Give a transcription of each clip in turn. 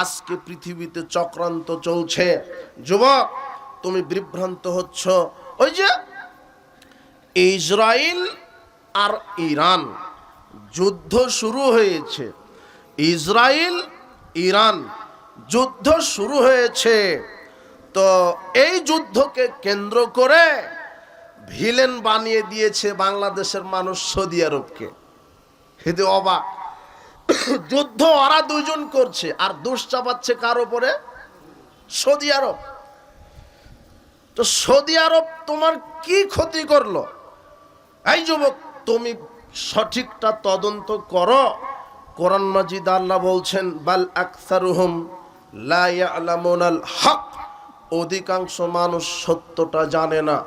আজকে পৃথিবীতে চক্রান্ত চলছে। যুবক, তুমি বিভ্রান্ত হচ্ছ। ওই যে ইসরায়েল আর ইরান যুদ্ধ শুরু হয়েছে, ইসরায়েল ইরান যুদ্ধ শুরু হয়েছে। তো এই যুদ্ধকে কেন্দ্র করে ভিলেন বানিয়ে দিয়েছে বাংলাদেশের মানুষ সৌদি আরবকে। হেদে অবাক, যুদ্ধ ওরা দুইজন করছে আর দোষ চাপাচ্ছে কার উপরে? সৌদি আরব। তো সৌদি আরব তোমার কি ক্ষতি করলো? এই যুবক, তুমি সঠিকটা তদন্ত করো। কোরআন মাজিদ আল্লাহ বলছেন, বাল আকসারুহুম লা ইয়ালামুনাল হক, অধিকাংশ মানুষ সত্যটা জানে না।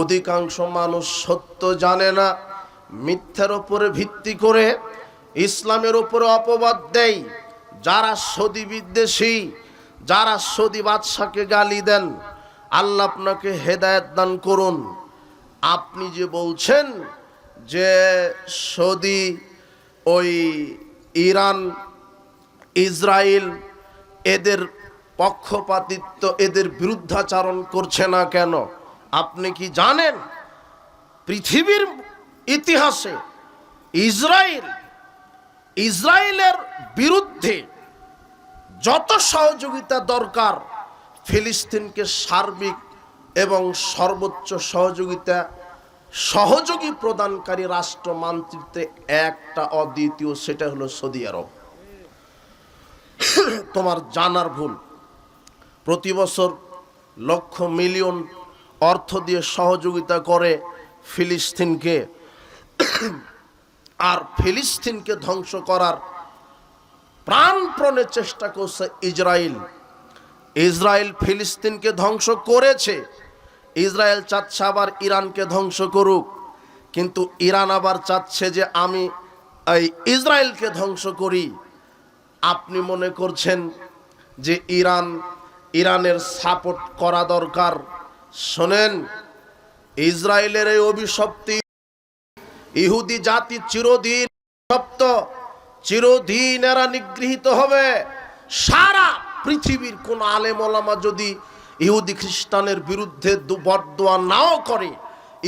অধিকাংশ মানুষ সত্য জানে না, মিথ্যার উপরে ভিত্তি করে ইসলামের উপরে অপবাদ দেয়। যারা সৌদি বিদ্বেষী, যারা সৌদি বাদশাকে গালি দেন, আল্লাহ আপনাকে হেদায়েত দান করুন। আপনি যে বলছেন যে সৌদি, ওই ইরান, ইসরায়েল এদের পক্ষপাতিত্ব, এদের বিরুদ্ধাচরণ করছে না কেন? আপনি কি জানেন পৃথিবীর ইতিহাসে ইসরায়েলের বিরুদ্ধে যত সহযোগিতা দরকার, ফিলিস্তিনকে সার্বিক এবং সর্বোচ্চ সহযোগী প্রদানকারী রাষ্ট্র মানচিত্রে একটা অদ্বিতীয়, সেটা হলো সৌদি আরব। তোমার জানার ভুল, প্রতি বছর লক্ষ মিলিয়ন অর্থ দিয়ে সহযোগিতা করে ফিলিস্তিনকে, আর ফিলিস্তিনকে ধ্বংস করার প্রাণপণে চেষ্টা করছে ইসরায়েল। ইসরায়েল ফিলিস্তিনকে ধ্বংস করেছে, ইসরায়েল চাচ্ছে আবার ইরানকে ধ্বংস করুক, কিন্তু ইরান আবার চাচ্ছে যে আমি এই ইসরায়েলকে ধ্বংস করি। আপনি মনে করছেন যে ইরানের সাপোর্ট করা দরকার? শোনেন, ইসরায়েলের এই অভিশপ্তি, ইহুদি জাতি চিরদিন অভিশপ্ত, চিরদিন এরা নিগৃহীত হবে। সারা পৃথিবীর কোন আলেম ওলামা যদি ইহুদি খ্রিস্টানের বিরুদ্ধে বদদোয়া নাও করে,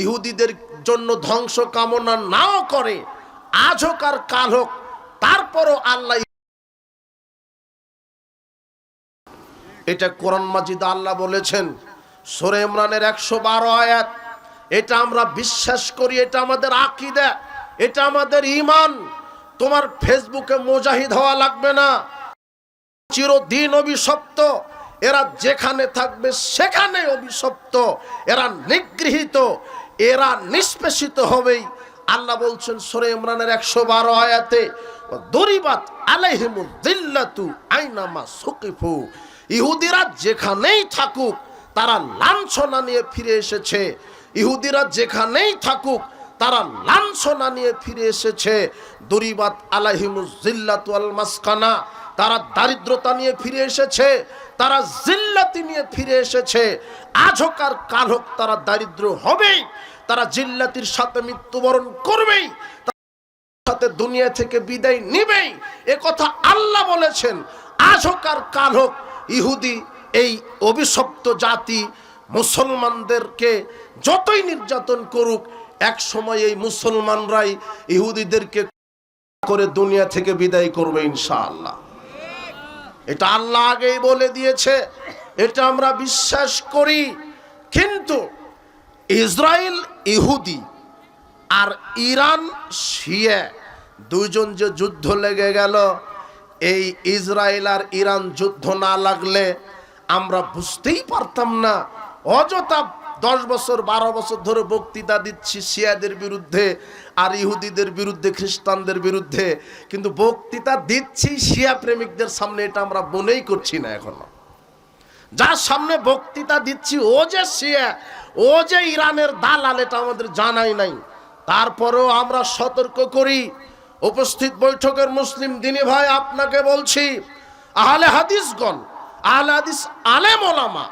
ইহুদিদের জন্য ধ্বংস কামনা নাও করে, আজ হোক আর কাল হোক, তারপরও আল্লাহ, এটা কোরআন মাজিদ আল্লাহ বলেছেন, সূরা ইমরানের 112 আয়াত। এটা আমরা বিশ্বাস করি, এটা আমাদের আকীদা, এটা আমাদের ঈমান। তোমার ফেসবুকে মুজাহিদ হওয়া লাগবে না। চিরদিন অভিশপ্ত, এরা যেখানে থাকবে সেখানে অভিশপ্ত, এরা নিগৃহীত, এরা নিষ্পেষিত হবেই। আল্লাহ বলছেন সূরা ইমরানের 112 আয়াতে, দরিবাত আলাইহিমুয যিল্লাতু আইনামা সুকিফু, ইহুদিরা যেখানেই থাকুক তারা লাঞ্ছনা নিয়ে ফিরে এসেছে। ইহুদিরা যেখানেই থাকুক তারা লাঞ্ছনা নিয়ে ফিরে এসেছে। দরিবাত আলাইহিমুয যিল্লাতু ওয়াল মাসকানা, তারা দারিদ্রতা নিয়ে ফিরে এসেছে, তারা জিল্লাতি নিয়ে ফিরে এসেছে। আজ হোক আর কাল হোক তারা দারিদ্র হবেই, তারা জিল্লাতির সাথে মৃত্যুবরণ করবেই, সাথে দুনিয়া থেকে বিদায় নিবেই। এ কথা আল্লাহ বলেছেন। আজ হোক আর কাল হোক ইহুদি, এই অভিশপ্ত জাতি মুসলমানদেরকে যতই নির্যাতন করুক, এক সময় এই মুসলমানরাই ইহুদিদেরকে করে দুনিয়া থেকে বিদায় করবে ইনশাআল্লাহ। এটা আল্লাহ আগেই বলে দিয়েছে, এটা আমরা বিশ্বাস করি। কিন্তু ইসরায়েল ইহুদি আর ইরান শিয়া দুইজন যে যুদ্ধ লেগে গেল, এই ইসরায়েল আর ইরান যুদ্ধ না লাগলে আমরা বুঝতেই পারতাম না। অযথা 10 বছর 12 বছর ধরে বক্তৃতা দিচ্ছি শিয়াদের বিরুদ্ধে আর ইহুদিদের বিরুদ্ধে, খ্রিস্টানদের বিরুদ্ধে, কিন্তু বক্তৃতা দিচ্ছি শিয়া প্রেমিকদের সামনে, এটা আমরা মনেই করছি না এখনো। যার সামনে বক্তৃতা দিচ্ছি ও যে শিয়া, ও যে ইরানের দালাল, এটা আমাদের জানাই নাই। তারপরেও আমরা সতর্ক করি। উপস্থিত বৈঠকের মুসলিম দিনী ভাই, আপনাকে বলছি, আহলে হাদিসগণ, আহলে হাদিস আলেম ওলামা,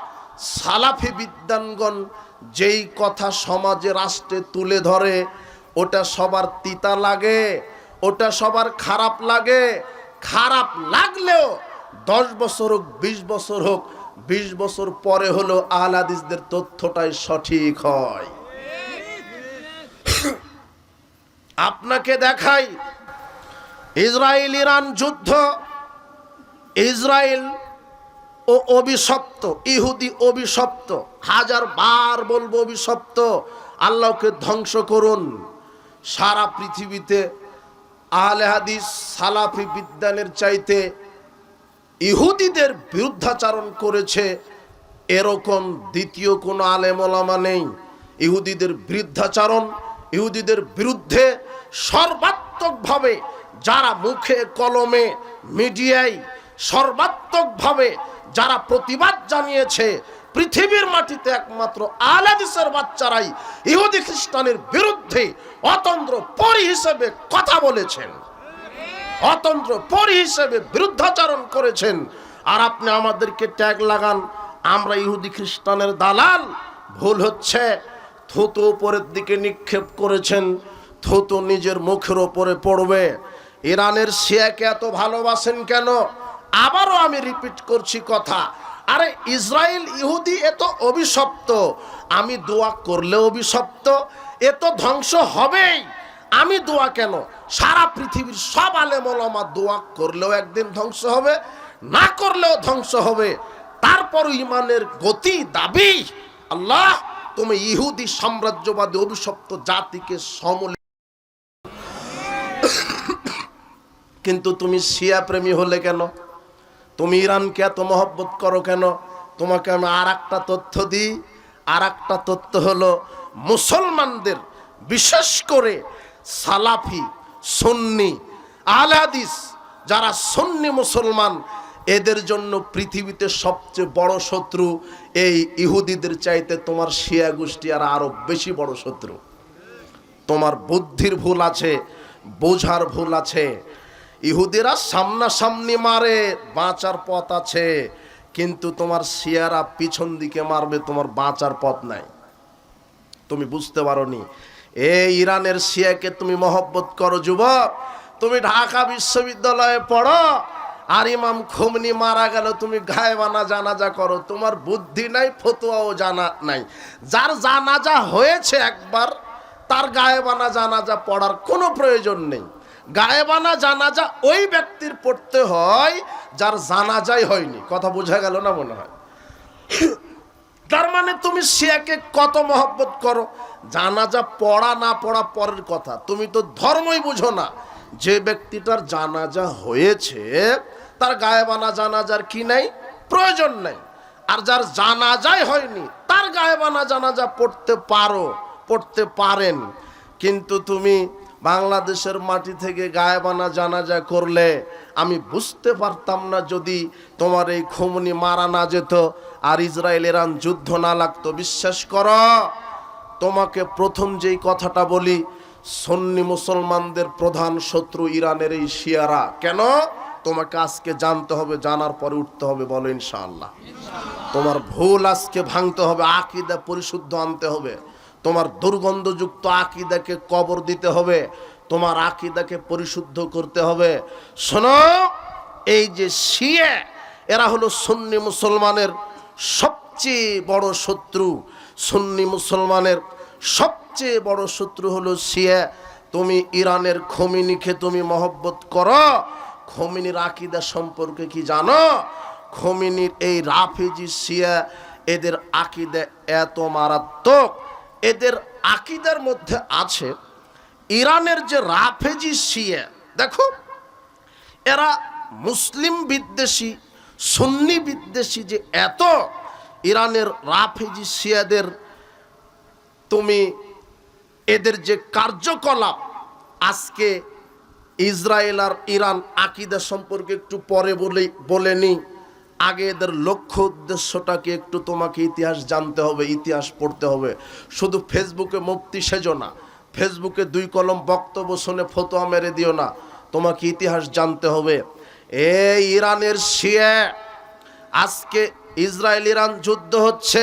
সালাফি বিদ্বানগণ যেই কথা সমাজে রাষ্ট্রে তুলে ধরে, ওটা সবার তিতা লাগে, ওটা সবার খারাপ লাগে। খারাপ লাগলেও 10 বছর হোক 20 বছর হোক, 20 বছর পরে হলো আহলে হাদিসদের তথ্যটাই সঠিক হয়। আপনাকে দেখাই ইসরায়েল ইরান যুদ্ধ। ইসরায়েল ও অভিশপ্ত, ইহুদি অভিশপ্ত, 1000 বার বলবো অভিশপ্ত। আল্লাহকে ধ্বংস করুন। সারা পৃথিবীতে আহলে হাদিস সালাফি বিদ্যানের চাইতে ইহুদিদের বিরুদ্ধাচারণ করেছে এরকম দ্বিতীয় কোনো আলেম ওলামা নেই। ইহুদিদের বিরুদ্ধাচারণ, ইহুদিদের বিরুদ্ধে সর্বাত্মকভাবে যারা মুখে কলমে মিডিয়ায় সর্বাত্মকভাবে যারা প্রতিবাদ জানিয়েছে, পৃথিবীর মাটিতে একমাত্র আহলে হাদিসের বাচ্চারাই ইহুদি খ্রিস্টানের বিরুদ্ধে অতন্ত্র পরি হিসেবে কথা বলেছেন, অতন্ত্র পরি হিসেবে বিরুদ্ধাচরণ করেছেন। আর আপনি আমাদেরকে ট্যাগ লাগান আমরা ইহুদি খ্রিস্টানের দালাল। ভুল হচ্ছে। থুতু উপরের দিকে নিক্ষেপ করেছেন, থুতু নিজের মুখের ওপরে পড়বে। ইরানের শিয়াকে এত ভালোবাসেন কেন? আবারও আমি রিপিট করছি কথা। আরে ইসরায়েল ইহুদি এত অভিশপ্ত, আমি দোয়া করলেও অভিশপ্ত, এ তো ধ্বংস হবেই। আমি দোয়া কেন, সারা পৃথিবীর সব আলেম ওলামা দোয়া করলেও একদিন ধ্বংস হবে, না করলেও ধ্বংস হবে। তারপর ইমানের গতি দাবি, আল্লাহ তুমি ইহুদি সাম্রাজ্যবাদী অভিশপ্ত জাতিকে সমূলে। কিন্তু তুমি শিয়া প্রেমী হলে কেন? তুমি ইরানকে এত মহব্বত করো কেন? তোমাকে আমি আর একটা তথ্য দিই। আর একটা তথ্য হলো মুসলমানদের, বিশেষ করে সালাফি সুন্নি আহলে হাদিস যারা সুন্নি মুসলমান, এদের জন্য পৃথিবীতে সবচেয়ে বড় শত্রু এই ইহুদিদের চাইতে তোমার শিয়া গোষ্ঠী আর আরো বেশি বড় শত্রু। তোমার বুদ্ধির ভুল আছে, বোঝার ভুল আছে। ইহুদিরা সামনাসামনি মারে, বাঁচার পথ আছে, কিন্তু তোমার শিয়ারা পিছন দিকে মারবে, তোমার বাঁচার পথ নাই। তুমি বুঝতে পারোনি। এই ইরানের শিয়াকে তুমি মহব্বত করো যুবক, তুমি ঢাকা বিশ্ববিদ্যালয়ে পড়ো, আর ইমাম খোমেনি মারা গেল তুমি গায়েবানা জানাজা করো। তোমার বুদ্ধি নাই, ফতোয়াও জানা নাই। যার জানাজা হয়েছে একবার, তার গায়েবানা জানাজা পড়ার কোনো প্রয়োজন নেই। গায়েবানা জানাজা ওই ব্যক্তির পড়তে হয় যার জানাজাই হয়নি। কথা বোঝা গেল না মনে হয়? তার মানে তুমি শিয়াকে কত মহব্বত করো। জানাজা পড়া না পড়া পরের কথা, তুমি তো ধর্মই বুঝো না। যে ব্যক্তিটার জানাজা হয়েছে তার গায়েবানা জানাজার কি নাই, প্রয়োজন নাই। আর যার জানাজাই হয়নি তার গায়েবানা জানাজা পড়তে পারো, পড়তে পারেন। কিন্তু তুমি বাংলাদেশের মাটি থেকে গায়েবানা জানাজা করলে আমি বুঝতে পারতাম না যদি তোমার এই খোমেনি মারা না যেত আর ইসরায়েল ইরান যুদ্ধ না লাগতো। বিশ্বাস করো, তোমাকে প্রথম যেই কথাটা বলি, সুন্নি মুসলমানদের প্রধান শত্রু ইরানের এই শিয়ারা। কেন? তোমাকে আজকে জানতে হবে, জানার পরে উঠতে হবে। বলো ইনশাআল্লাহ। তোমার ভুল আজকে ভাঙতে হবে, আকীদা পরিশুদ্ধ আনতে হবে। তোমার দুর্গন্ধযুক্ত আকীদাকে কবর দিতে হবে, তোমার আকীদাকে পরিশুদ্ধ করতে হবে। শোনো, এই যে শিয়া, এরা হলো সুন্নি মুসলমানের সবচেয়ে বড় শত্রু। সুন্নি মুসলমানের সবচেয়ে বড় শত্রু হলো শিয়া। তুমি ইরানের খোমেনিকে তুমি মহব্বত করো, খোমেনির আকীদা সম্পর্কে কি জানো? খোমেনির এই রাফেজি শিয়া, এদের আকীদা এত মারাত্মক। এদের আকীদার মধ্যে আছে ইরানের যে রাফেজি শিয়া, দেখো এরা মুসলিম বিদ্বেষী, সুন্নি বিদ্বেষী যে এত। ইরানের রাফেজি শিয়াদের তুমি এদের যে কার্যকলাপ, আজকে ইসরায়েল আর ইরান আকীদা সম্পর্কে একটু পরে বলে নি। আগে এদের লক্ষ্য উদ্দেশ্যটাকে একটু তোমাকে ইতিহাস জানতে হবে, ইতিহাস পড়তে হবে। শুধু ফেসবুকে মুফতি সেজো না, ফেসবুকে 2 কলম বক্তব্য শুনে ফতোয়া মেরে দিও না, তোমাকে ইতিহাস জানতে হবে। এই ইরানের শিয়া, আজকে ইসরায়েল ইরান যুদ্ধ হচ্ছে,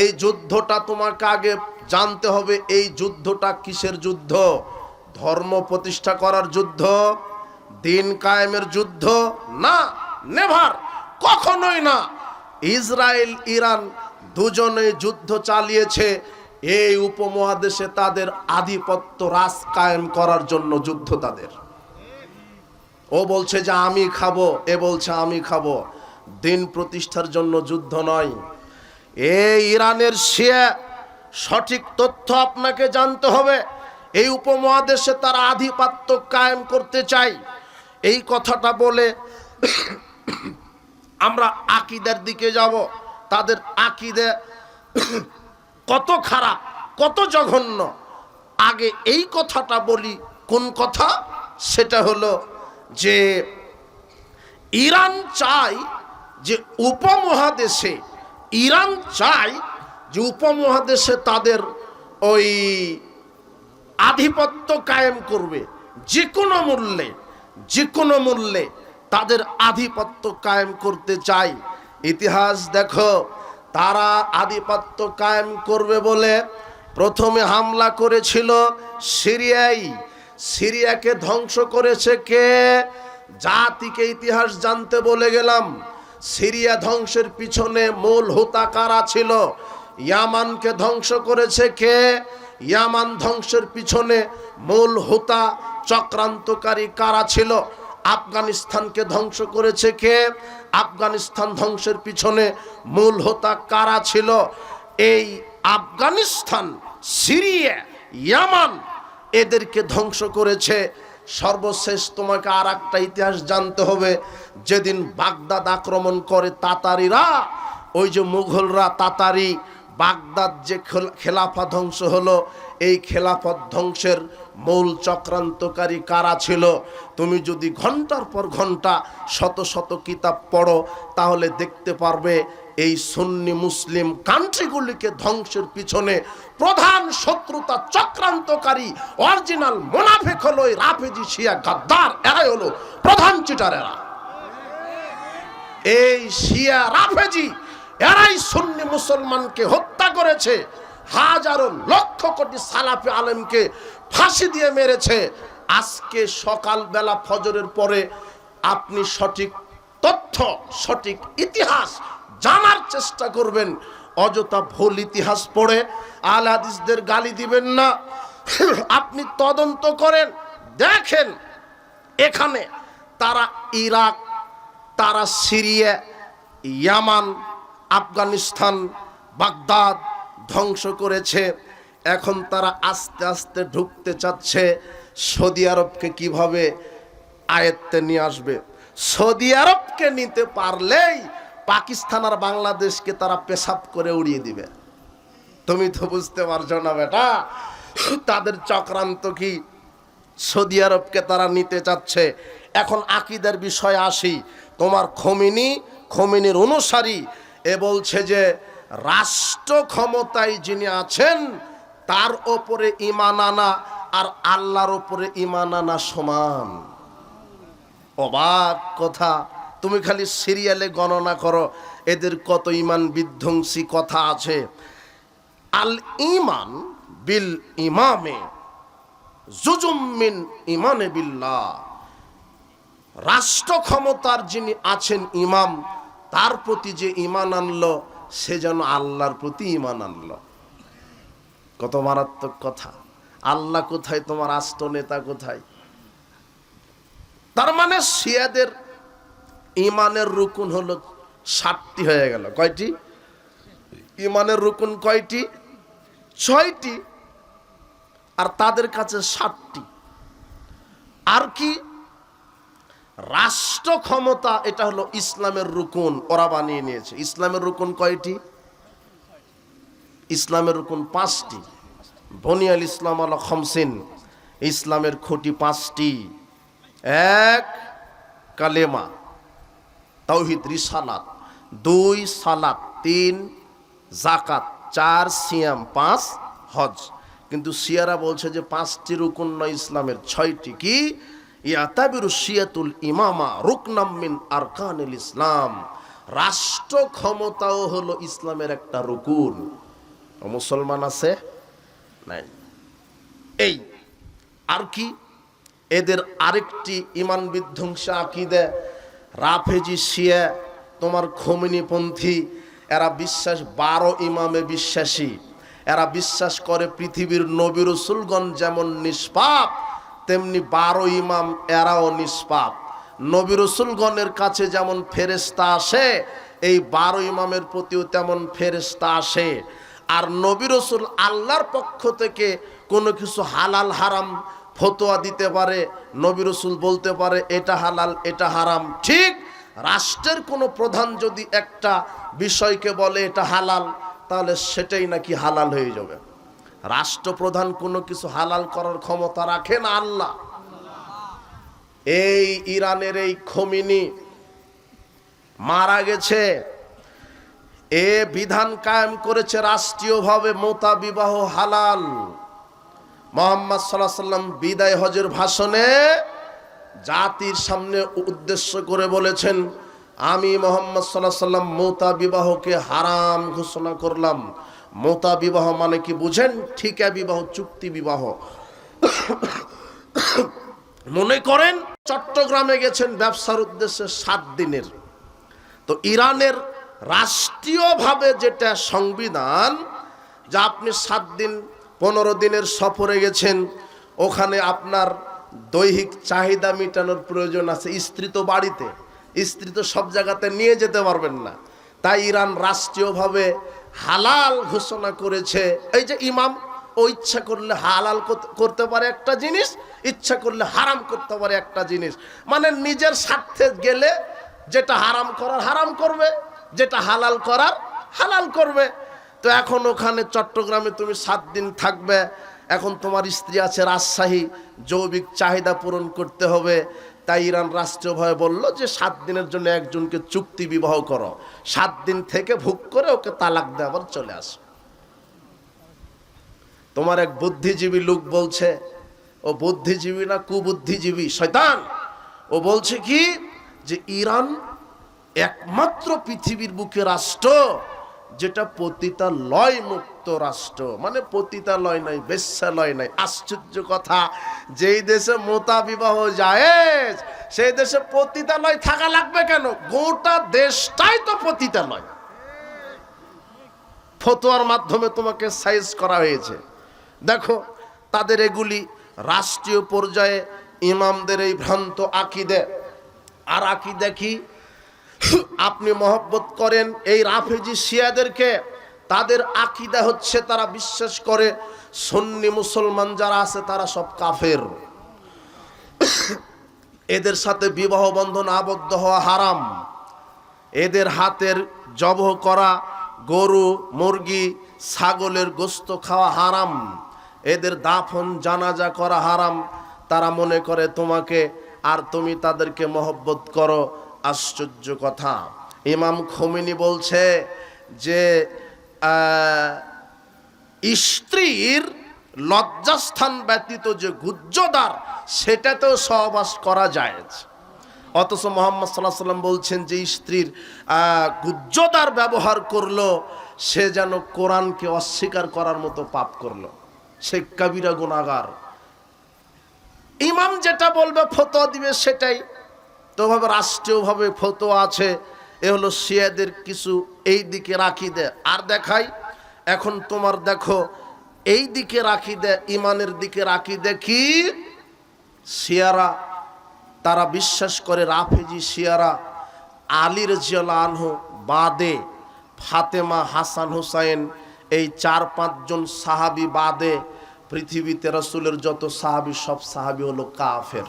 এই যুদ্ধটা তোমাকে আগে জানতে হবে। এই যুদ্ধটা কিসের যুদ্ধ? ধর্ম প্রতিষ্ঠা করার যুদ্ধ, দিন কায়েমের যুদ্ধ না। নেভার, কখনোই না। ইসরায়েল ইরান দুজনেই যুদ্ধ চালিয়েছে এই উপমহাদেশে তাদের আধিপত্য রাজ কায়েম করার জন্য যুদ্ধ তাদের। ও বলছে যে আমি খাবো, এ বলছে আমি খাবো, দিন প্রতিষ্ঠার জন্য যুদ্ধ নয়। এই ইরানের শিয়া, সঠিক তথ্য আপনাকে জানতে হবে। এই উপমহাদেশে তারা আধিপত্য কায়েম করতে চায়। এই কথাটা বলে আমরা আকীদার দিকে যাব। তাদের আকীদা কত খারাপ, কত জঘন্য। আগে এই কথাটা বলি। কোন কথা? সেটা হলো যে ইরান চায় যে উপমহাদেশে, ইরান চায় যে উপমহাদেশে তাদের ওই আধিপত্য কায়েম করবে, যে কোনো মূল্যে, যে কোনো মূল্যে তাদের আধিপত্য কায়েম করতে চায়। ইতিহাস দেখো, তারা আধিপত্য কায়েম করবে বলে প্রথমে হামলা করেছিল সিরিয়ায়। সিরিয়াকে ধ্বংস করেছে কে? জাতিকে ইতিহাস জানতে বলে গেলাম। সিরিয়া ধ্বংসের পিছনে মূল হোতা কারা ছিল? ইয়ামানকে ধ্বংস করেছে কে? ইয়ামান ধ্বংসের পিছনে মূল হোতা চক্রান্তকারী কারা ছিল? আফগানিস্তানকে ধ্বংস করেছে কে? আফগানিস্তান ধ্বংসের পিছনে মূল হোতা কারা ছিল? এই আফগানিস্তান, সিরিয়া, ইয়ামান এদেরকে ধ্বংস করেছে। সর্বশেষ তোমাকে আর একটা ইতিহাস জানতে হবে। যেদিন বাগদাদ আক্রমণ করে তাতারিরা, ওই যে মুঘলরা, তাতারি, বাগদাদ যে খেলাফা ধ্বংস হলো, এই খেলাফত ধ্বংসের মূল চক্রান্তকারী কারা ছিল? তুমি যদি ঘন্টার পর ঘন্টা শত শত কিতাব পড়ো তাহলে দেখতে পারবে এই সুন্নি মুসলিম কান্ট্রিগুলিকে ধ্বংসের পিছনে প্রধান শত্রুতা চক্রান্তকারী অরিজিনাল মুনাফিক হলো এই রাফেজি, শিয়া, গাদ্দার। এরাই হলো প্রধান চিটারেরা। এই শিয়া রাফেজি এরাই সুন্নি মুসলমানকে হত্যা করেছে, হাজারো লক্ষ কোটি সালাফি আলেমকে ফাঁসি দিয়ে মেরেছে। আজকে সকালবেলা ফজরের পরে আপনি সঠিক তথ্য, সঠিক ইতিহাস জানার চেষ্টা করবেন। অযথা ভুল ইতিহাস পড়ে আহলে হাদিসদের গালি দিবেন না। আপনি তদন্ত করেন, দেখেন এখানে তারা ইরাক, তারা সিরিয়া, ইয়ামান, আফগানিস্তান, বাগদাদ ধ্বংস করেছে। এখন তারা আস্তে আস্তে ঢুকতে চাচ্ছে সৌদি আরবকে কিভাবে আয়ত্তে নিয়ে আসবে। সৌদি আরবকে নিতে পারলেই পাকিস্তান আর বাংলাদেশকে তারা পেশাব করে উড়িয়ে দিবে। তুমি তো বুঝতে পারছো না বেটা, তাদের চক্রান্ত কি। সৌদি আরবকে তারা নিতে চাচ্ছে। এখন আকীদার বিষয়ে আসি। তোমার খোমেনির অনুসারী এ বলছে যে রাষ্ট্র ক্ষমতায় যিনি আছেন তার ওপরে ঈমান আনা আর আল্লাহর ওপরে ঈমান আনা সমান। অবাক কথা। তুমি খালি সিরিয়ালে গণনা করো এদের কত ঈমান বিধ্বংসী কথা আছে। আল ঈমান বিল ইমামে জুজুম মিন ঈমানে বিল্লাহ। রাষ্ট্র ক্ষমতার যিনি আছেন ইমাম, তার প্রতি যে ঈমান আনলো সে যেন আল্লাহর প্রতি ঈমান আনলো। কত মারাত্মক কথা। আল্লাহ কোথায়, তোমার আস্ত নেতা কোথায়? তার মানে শিয়াদের ঈমানের রুকুন হলো 7টি হয়ে গেল। কয়টি? ঈমানের রুকুন কয়টি? 6টি। আর তাদের কাছে 7টি। আর কি? রাষ্ট্র ক্ষমতা, এটা হলো ইসলামের রুকুন, ওরা বানিয়ে নিয়েছে। ইসলামের রুকুন কয়টি? ইসলামের রুকুন 5টি। বনিয়াল ইসলাম আলা খামসিন, ইসলামের খুঁটি 5টি। 1 কালেমা, তাওহীদ, রিসালাত। 2 সালাত, 3 যাকাত, 4 সিয়াম, 5 হজ। কিন্তু শিয়ারা বলছে যে 5টি রুকুন নয়, ইসলামের 6টি। কি? ইয়াতাবিরু শিয়াতুল ইমামা রুকনাম মিন আরকানিল ইসলাম। রাষ্ট্র ক্ষমতাও হলো ইসলামের একটা রুকুন। মুসলমান আছে? নাই। এই আর কি? এদের আরেকটি ঈমান বিধ্বংসী আকীদা, রাফেজি শিয়া, তোমার খোমেনিপন্থী, এরা বিশ্বাস 12 ইমামে বিশ্বাসী। এরা বিশ্বাস করে পৃথিবীর নবী রাসূলগণ যেমন নিষ্পাপ, তেমনি 12 ইমাম এরাও নিষ্পাপ। নবী রাসূলগণের কাছে যেমন ফেরেশতা আসে, এই 12 ইমামের প্রতিও তেমন ফেরেশতা আসে। আর নবী রাসূল আল্লাহর পক্ষ থেকে কোনো কিছু হালাল হারাম ফতোয়া দিতে পারে, নবী রাসূল বলতে পারে এটা হালাল এটা হারাম। ঠিক রাষ্ট্রের কোনো প্রধান যদি একটা বিষয়কে বলে এটা হালাল, তাহলে সেটাই নাকি হালাল হয়ে যাবে। রাষ্ট্রপ্রধান কোনো কিছু হালাল করার ক্ষমতা রাখে না আল্লাহ। এই ইরানের এই খোমেনি মারা গেছে, এ বিধান কায়েম করেছে রাষ্ট্রীয়ভাবে মোতা বিবাহ হালাল। মুহাম্মদ সাল্লাল্লাহু আলাইহি ওয়াসাল্লাম বিদায় হজের ভাষণে জাতির সামনে উদ্দেশ্য করে বলেছেন, আমি মুহাম্মদ সাল্লাল্লাহু আলাইহি ওয়াসাল্লাম মোতা বিবাহকে হারাম ঘোষণা করলাম। মোতা বিবাহ মানে কি বুঝেন? ঠিকা বিবাহ, চুক্তি বিবাহ। মনে করেন চট্টগ্রামে গেছেন ব্যবসার উদ্দেশ্যে 7 দিনের, তো ইরানের রাষ্ট্রীয়ভাবে যেটা সংবিধান, যা আপনি 7 দিন 15 দিনের সফরে গেছেন, ওখানে আপনার দৈহিক চাহিদা মেটানোর প্রয়োজন আছে। স্ত্রী তো বাড়িতে, স্ত্রী তো সব জায়গাতে নিয়ে যেতে পারবেন না। তাই ইরান রাষ্ট্রীয়ভাবে হালাল ঘোষণা করেছে। এই যে ইমাম, ও ইচ্ছা করলে হালাল করতে পারে একটা জিনিস, ইচ্ছা করলে হারাম করতে পারে একটা জিনিস। মানে নিজের স্বার্থে গেলে যেটা হারাম করার হারাম করবে, যেটা হালাল করার হালাল করবে। তো এখন ওখানে চট্টগ্রামে তুমি 7 দিন থাকবে, এখন তোমার স্ত্রী আছে রাজশাহী, যৌবিক চাহিদা পূরণ করতে হবে। তাই ইরান রাষ্ট্রীয়ভাবে বলল যে 7 দিনের জন্য একজনকে চুক্তি বিবাহ করো, 7 দিন থেকে ভোগ করে ওকে তালাক দিয়ে আবার চলে আসো। তোমার এক বুদ্ধিজীবী লোক বলছে, ও বুদ্ধিজীবী না কুবুদ্ধিজীবী শয়তান, ও বলছে কি যে ইরান একমাত্র পৃথিবীর বুকে রাষ্ট্র যেটা পতিতালয় মুক্ত রাষ্ট্র। মানে পতিতালয় নাই, বেশ্যালয় নাই। আশ্চর্য কথা, যেই দেশে মোতা বিবাহ জায়েজ, সেই দেশে পতিতালয় থাকা লাগবে কেন? গোটা দেশটাই তো পতিতালয়। ফতোয়ার মাধ্যমে তোমাকে সাইজ করা হয়েছে। দেখো তাদের এগুলি রাষ্ট্রীয় পর্যায়ে ইমামদের এই ভ্রান্ত আকীদা। আর আকীদা কি? আপনি মহব্বত করেন এই রাফেজি শিয়াদেরকে, তাদের আকীদা হচ্ছে তারা বিশ্বাস করে সুন্নি মুসলমান যারা আছে তারা সব কাফের, এদের সাথে বিবাহ বন্ধন আবদ্ধ হওয়া হারাম, এদের হাতের জবহ করা গরু মুরগি ছাগলের গোশত খাওয়া হারাম, এদের দাফন জানাজা করা হারাম। তারা মনে করে তোমাকে, আর তুমি তাদেরকে মহব্বত করো। আশ্চর্য কথা, ইমাম খোমেনি বলছে যে স্ত্রীর লজ্জাস্থান ব্যতীত যে গুহ্যদ্বার, সেটাতেও সহবাস করা যায়। অথচ মুহাম্মদ সাল্লাল্লাহু আলাইহি ওয়াসাল্লাম বলছেন যে স্ত্রীর গুহ্যদ্বার ব্যবহার করলো, সে যেন কোরআনকে অস্বীকার করার মতো পাপ করলো, সে কবিরা গুনাহগার। ইমাম যেটা বলবে ফতোয়া দিবে সেটাই তো। ভাবে রাষ্ট্রীয়ভাবে ফতোয়া আছে। এ হলো শিয়াদের কিছু এই দিকে রাখি দেয়। আর দেখাই এখন তোমার, দেখো এই দিকে রাখি দেয়, ইমানের দিকে রাখি দেখি শিয়ারা, তারা বিশ্বাস করে রাফেজি শিয়ারা আলী রাদিয়াল্লাহু আনহু বাদে, ফাতেমা হাসান হুসাইন, এই 4-5 জন সাহাবী বাদে পৃথিবীতে রাসূলের যত সাহাবী, সব সাহাবী হলো কাফের।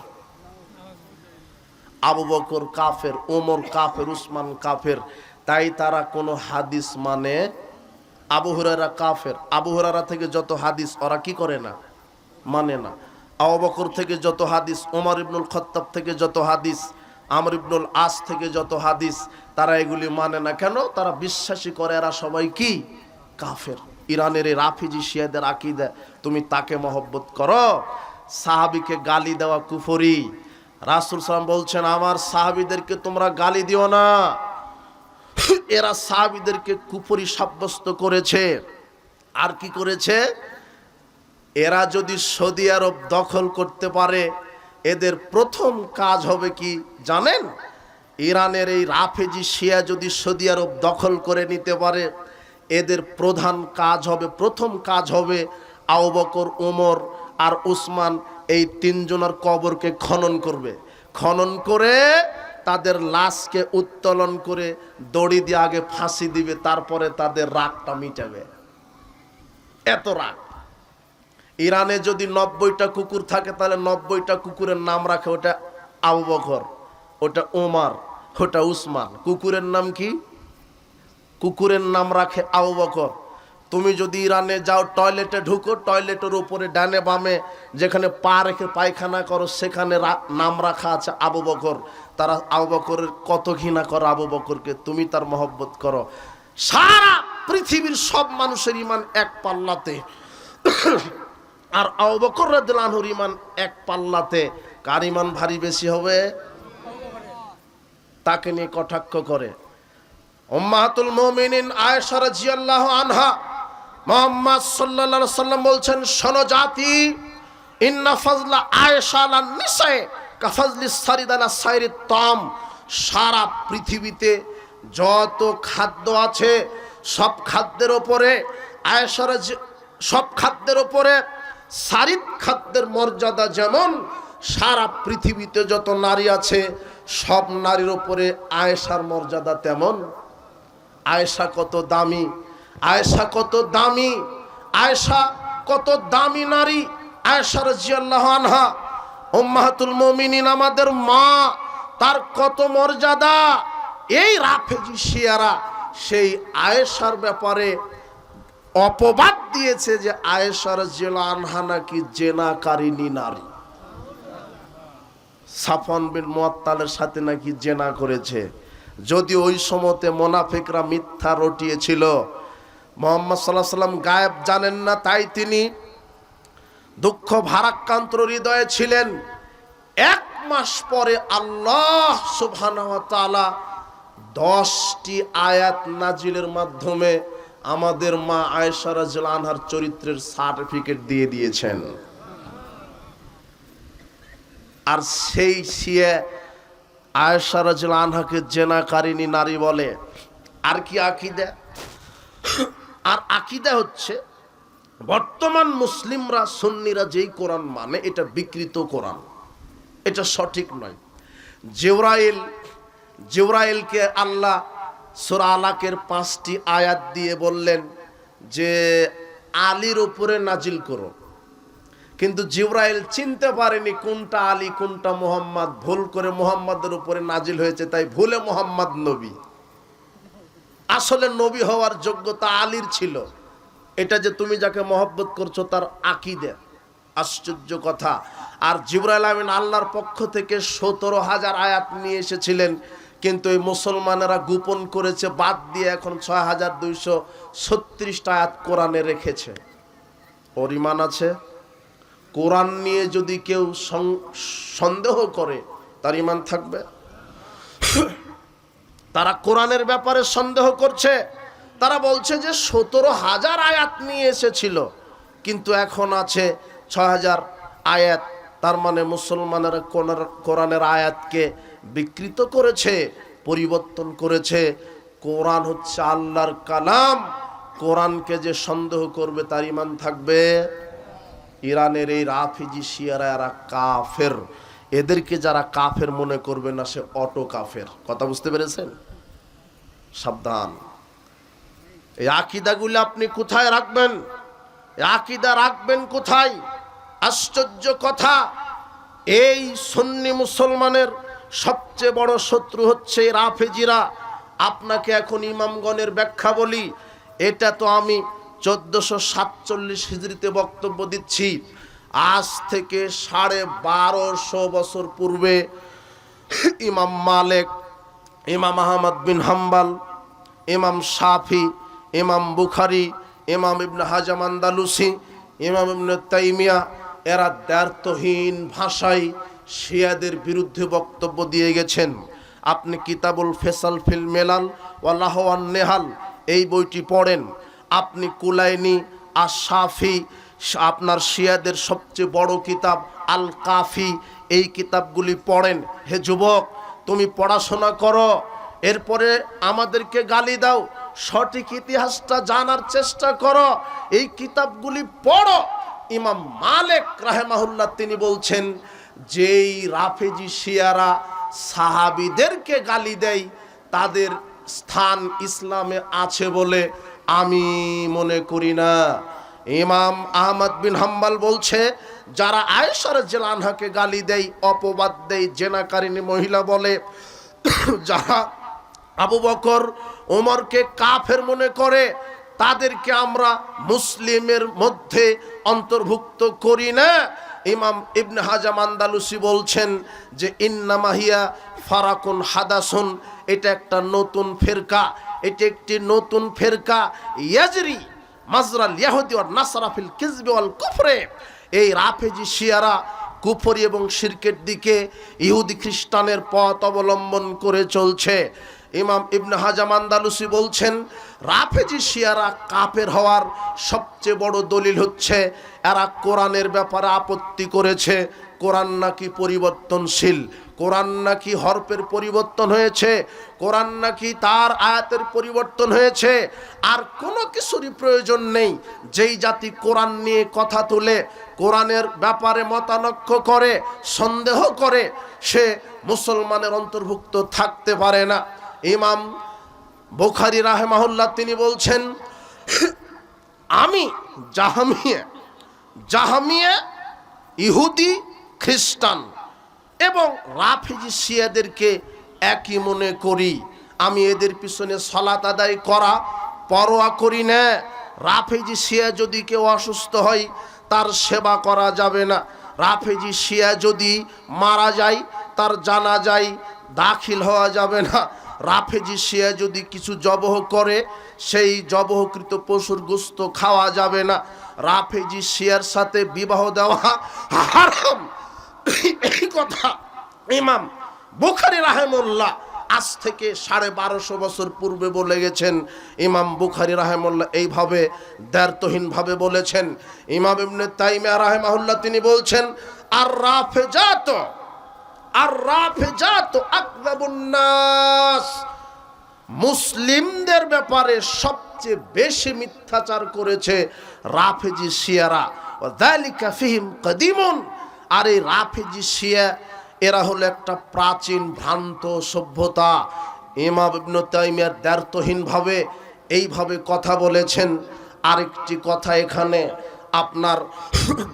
আবু বকর কাফের, ওমর কাফের, উসমান কাফের। তাই তারা কোনো হাদিস মানে। আবু হুরায়রা কাফের, আবু হুরায়রা থেকে যত হাদিস ওরা কি করে না, মানে না। আবু বকর থেকে যত হাদিস, ওমর ইবনুল খাত্তাব থেকে যত হাদিস, আমর ইবনুল আস থেকে যত হাদিস, তারা এগুলি মানে না। কেন? তারা বিশ্বাসী করে এরা সবাই কি কাফের। ইরানের এই রাফেজি শিয়াদের আকীদা, তুমি তাকে মহব্বত করো, সাহাবীকে গালি দেওয়া কুফরি। রাসূল সাল্লাল্লাহু আলাইহি ওয়াসাল্লাম বলছেন, আমার সাহাবীদেরকে তোমরা গালি দিও না, এরা সাহাবীদেরকে কুফরি সাব্যস্ত করেছে। আর কি করেছে? এরা যদি সৌদি আরব দখল করতে পারে, এদের প্রথম কাজ হবে কি জানেন? ইরানের এই রাফেজি শিয়া যদি সৌদি আরব দখল করে নিতে পারে, এদের প্রধান কাজ হবে, প্রথম কাজ হবে আবু বকর, ওমর আর উসমান এই তিনজনের কবরকে খনন করবে। খনন করে তাদের লাশকে উত্তোলন করে দড়ি দিয়ে আগে ফাঁসি দিবে, তারপরে তাদের রাগটা মিটাবে। এত রাগ। ইরানে যদি 90টা কুকুর থাকে তাহলে 90টা কুকুরের নাম রাখে, ওটা আবু বকর, ওটা ওমর, ওটা উসমান। কুকুরের নাম কি? কুকুরের নাম রাখে আবু বকর। তুমি যদি ইরানে যাও, টয়লেটে ঢুকো, টয়লেটের উপরে ডানে বামে যেখানে পা রেখে পায়খানা করো সেখানে নাম রাখা আছে আবু বকর। তারা আবু বকরের কত ঘৃণা করো আবু বকরকে, তুমি তার মহব্বত করো। সারা পৃথিবীর সব মানুষের ইমান এক পাল্লাতে, আর আবু বকর রাদিয়াল্লাহু আনহুর ইমান এক পাল্লাতে। কার ইমান ভারী বেশি হবে? তাকে নিয়ে কটাক্ষ করে উম্মাহাতুল মুমিনিন আয়েশা রাদিয়াল্লাহু আনহা, মুহাম্মদ সাল্লাল্লাহু আলাইহি ওয়াসাল্লাম বলছেন, শোনো জাতি, ইন্না ফাজলা আয়েশা আলান নিসায়ে কাফাজলিস সারিদ আলা সাইরিত তাম। সারা পৃথিবীতে যত খাদ্য আছে সব খাদ্যের উপরে আয়েশার, সব খাদ্যের উপরে সারিদ খাদ্যের মর্যাদা যেমন, সারা পৃথিবীতে যত নারী আছে সব নারীর উপরে আয়েশার মর্যাদা তেমন। আয়েশা কত দামি, আয়েশা কত দামি, আয়েশা কত দামি নারী। আয়েশা রাদিয়াল্লাহু আনহা উম্মাহাতুল মুমিনিন, আমাদের মা, তার কত মর্যাদা। এই রাফেজি শিয়ারা সেই আয়েশার ব্যাপারে অপবাদ দিয়েছে যে আয়েশা রাদিয়াল্লাহু আনহা নাকি জেনাকারিনী নারী। সাফওয়ান বিন মুআত্তালের সাথে নাকি জেনা করেছে। যদি ওই সময়তে মুনাফিকরা মিথ্যা রটিয়েছিল, মুহাম্মদ সাল্লাল্লাহু আলাইহি ওয়াসাল্লাম গায়েব জানেন না, তাই তিনি দুঃখ ভারাক্রান্ত হৃদয়ে ছিলেন। 1 মাস পরে আল্লাহ সুবহানাহু ওয়া তাআলা 10টি আয়াত নাজিলের মাধ্যমে আমাদের মা আয়েশা রাদিয়াল্লাহু আনহার চরিত্রের সার্টিফিকেট দিয়ে দিয়েছেন। আর সেই শিয়া আয়েশা রাদিয়াল্লাহু আনহাকে জেনাকারিনী নারী বলে। আর কি আকীদা? আর আকীদা হচ্ছে বর্তমান মুসলিমরা, সুন্নিরা যেই কোরআন মানে এটা বিকৃত কোরআন, এটা সঠিক নয়। জিবরাইলকে আল্লাহ সূরা আলাকের 5টি আয়াত দিয়ে বললেন যে আলীর উপরে নাজিল করো, কিন্তু জিবরাইল চিনতে পারেনি কোনটা আলী কোনটা মুহাম্মদ। ভুল করে মুহাম্মাদের উপরে নাজিল হয়েছে, তাই ভুলে মুহাম্মদ নবী। আসলে নবী হওয়ার যোগ্যতা আলীর ছিল। এটা যে তুমি যাকে মহব্বত করছো তার আকীদা। আশ্চর্য কথা। আর জিবরাইল আমিন আল্লাহর পক্ষ থেকে 17,000 আয়াত নিয়ে এসেছিলেন, কিন্তু এই মুসলমানেরা গোপন করেছে, বাদ দিয়ে এখন 6,236টা আয়াত কোরআনে রেখেছে। ওর ঈমান আছে? কোরআন নিয়ে যদি কেউ সন্দেহ করে তার ঈমান থাকবে? তারা কোরআনের ব্যাপারে সন্দেহ করছে। তারা বলছে যে 17,000 আয়াত নিয়ে এসেছিল, কিন্তু এখন আছে 6,000 আয়াত। তার মানে মুসলমানেরা কোরআনের আয়াতকে বিকৃত করেছে, পরিবর্তন করেছে। কোরআন হচ্ছে আল্লাহর কালাম। কোরআনকে যে সন্দেহ করবে তার ঈমান থাকবে? ইরানের এই রাফেজি শিয়ারা এরা কাফের। এদেরকে যারা কাফের মনে করবে না, সে অটো কাফের। কথা বুঝতে পেরেছেন? সাবধান। এই আকীদাগুলো আপনি কোথায় রাখবেন? আকীদা রাখবেন কোথায়? আশ্চর্য কথা। এই সুন্নি মুসলমানের সবচেয়ে বড় শত্রু হচ্ছে রাফেজিরা। আপনাকে এখন ইমামগণের ব্যাখ্যা বলি। এটা তো আমি 1447 হিজরিতে বক্তব্য দিচ্ছি। আজ থেকে 1250 বছর পূর্বে ইমাম মালিক, ইমাম আহমদ বিন হাম্বল, ইমাম শাফি, ইমাম বুখারী, ইমাম ইবনে হাজাম আন্দালুসি, ইমাম ইবনে তাইমিয়া এরা দ্ব্যর্থহীন ভাষায় শিয়াদের বিরুদ্ধে বক্তব্য দিয়ে গেছেন। আপনি কিতাবুল ফেসাল ফিল মেলাল ওয়া লাহওয়ান নেহাল এই বইটি পড়েন। আপনি কুলাইনি আর শাফি, আপনার শিয়াদের সবচেয়ে বড় কিতাব আল কাফি, এই কিতাবগুলি পড়েন। হে যুবক, তুমি পড়াশোনা করো, এরপরে আমাদেরকে গালি দাও, সঠিক ইতিহাসটা জানার চেষ্টা করো, এই কিতাবগুলি পড়ো। ইমাম মালিক রাহিমাহুল্লাহ তিনি বলছেন, যেই রাফেজি শিয়ারা সাহাবীদেরকে গালি দেয় তাদের স্থান ইসলামে আছে বলে আমি মনে করি না। ইমাম আহমদ বিন হাম্বল বলছে, যারা আয়েশা রাদিয়াল্লাহু আনহাকে গালি দেয়, অপবাদ দেয়, জেনাকারিনী মহিলা বলে, যারা আবু বকর ওমরকে কাফের মনে করে, তাদেরকে আমরা মুসলিমের মধ্যে অন্তর্ভুক্ত করি না। ইমাম ইবনে হাজাম আন্দালুসি বলছেন যে ইন্নামাহিয়া ফারাকুন হাদাসুন, এটা একটা নতুন ফেরকা, এটা একটি নতুন ফেরকা, ইয়াজরি মাজরাল ইয়াহুদি ওয়ান নাসারা ফিল কিযবি ওয়াল কুফরে। এই রাফেজি শিয়ারা কুফরি এবং শিরকের দিকে ইহুদি খ্রিস্টানের পথ অবলম্বন করে চলছে। ইমাম ইবনে হাজাম আন্দালুসি বলছেন, রাফেজি শিয়ারা কাফের হওয়ার সবচেয়ে বড় দলিল হচ্ছে এরা কোরআনের ব্যাপারে আপত্তি করেছে। কোরআন নাকি পরিবর্তনশীল, কোরআন নাকি হরফের পরিবর্তন হয়েছে, কোরআন নাকি তার আয়াতের পরিবর্তন হয়েছে, আর কোনো কিছুরই প্রয়োজন নেই। যেই জাতি কোরআন নিয়ে কথা তুলে, কোরআনের ব্যাপারে মতানক্য করে, সন্দেহ করে, সে মুসলমানের অন্তর্ভুক্ত থাকতে পারে না। ইমাম বুখারী রাহিমাহুল্লাহ তিনি বলছেন, আমি জাহামিয়া ইহুদি খ্রিস্টান এবং রাফেজি শিয়াদেরকে একই মনে করি। আমি এদের পিছনে সালাত আদায় করা পরোয়া করি না। রাফেজি শিয়া যদি কেউ অসুস্থ হয়, তার সেবা করা যাবে না। রাফেজি শিয়া যদি মারা যায়, তার জানাজায় দাখিল হওয়া যাবে না। রাফেজি শিয়া যদি কিছু জবহ করে, সেই জবহকৃত পশুর গোশত খাওয়া যাবে না। রাফেজি শিয়ার সাথে বিবাহ দেওয়া হারাম। এই কথা ইমাম বুখারী রাহিমাহুল্লাহ আজ থেকে 1250 বছর পূর্বে বলে গেছেন। ইমাম বুখারী রাহিমাহুল্লাহ এইভাবে দ্ব্যর্থহীনভাবে বলেছেন। ইমাম ইবনে তাইমিয়া রাহিমাহুল্লাহ তিনি বলছেন, আর রাফেজাত আকযাবুন নাস, মুসলিমদের ব্যাপারে সবচেয়ে বেশি মিথ্যাচার করেছে রাফেজি শিয়ারা। ওয়াযালিকা ফিহিম কাদিমুন, আর এই রাফেজি শিয়া এরা হলো একটা প্রাচীন ভ্রান্ত সভ্যতা। ইমাম ইবনে তাইমিয়া দ্ব্যর্থহীনভাবে এইভাবে কথা বলেছেন। আরেকটি কথা এখানে, আপনার